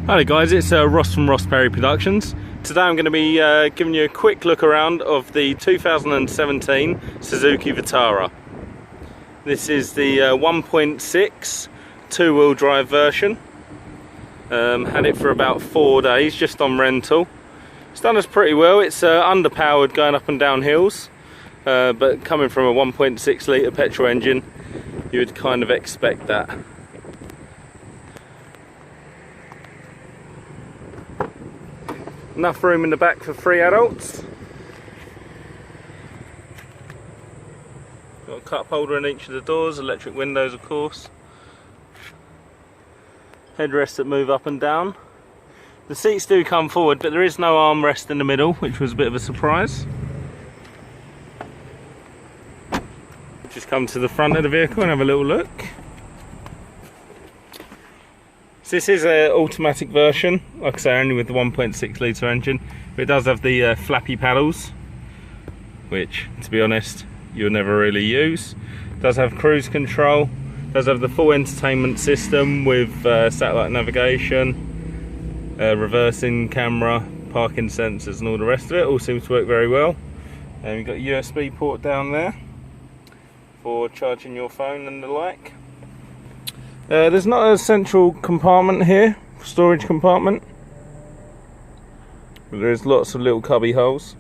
Hi guys, it's Ross from Ross Perry Productions. Today I'm going to be giving you a quick look around of the 2017 Suzuki Vitara. This is the 1.6 two-wheel drive version. Had it for about 4 days just on rental. It's done us pretty well. It's underpowered going up and down hills, but coming from a 1.6 litre petrol engine, you would kind of expect that. Enough room in the back for 3 adults. Got a cup holder in each of the doors, electric windows of course. Headrests that move up and down. The seats do come forward, but there is no armrest in the middle, which was a bit of a surprise. Just come to the front of the vehicle and have a little look. So this is an automatic version, like I say, only with the 1.6 litre engine, but it does have the flappy paddles, which, to be honest, you'll never really use. It does have cruise control, does have the full entertainment system with satellite navigation, reversing camera, parking sensors and all the rest of it. All seems to work very well. And you've got a USB port down there for charging your phone and the like. There's not a central compartment here, storage compartment, but there's lots of little cubby holes.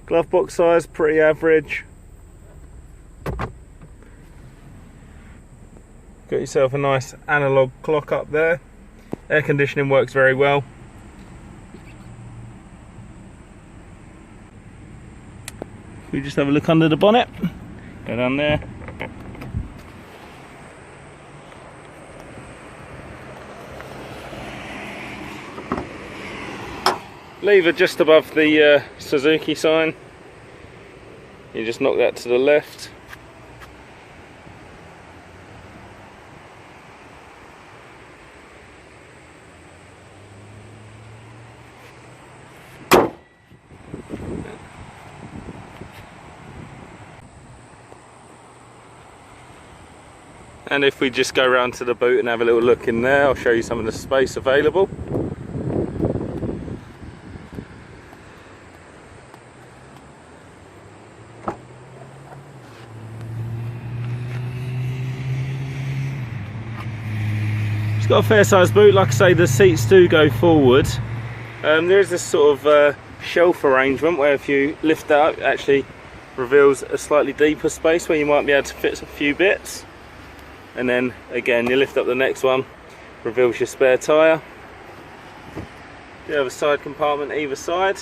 Glove box size, pretty average. Got yourself a nice analog clock up there. Air conditioning works very well. We just have a look under the bonnet. Go down there. Lever just above the Suzuki sign. You just knock that to the left. And if we just go around to the boot and have a little look in there, I'll show you some of the space available. It's got a fair sized boot. Like I say, the seats do go forward. There is this sort of shelf arrangement where if you lift that up, it actually reveals a slightly deeper space where you might be able to fit a few bits. And then again, you lift up the next one, reveals your spare tyre. You have a side compartment either side.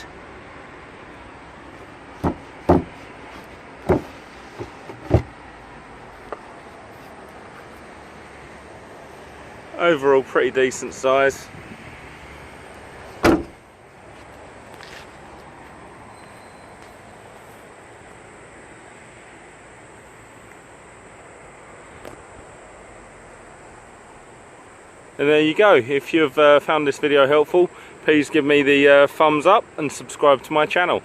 Overall pretty decent size. And there you go. If you've found this video helpful, please give me the thumbs up and subscribe to my channel.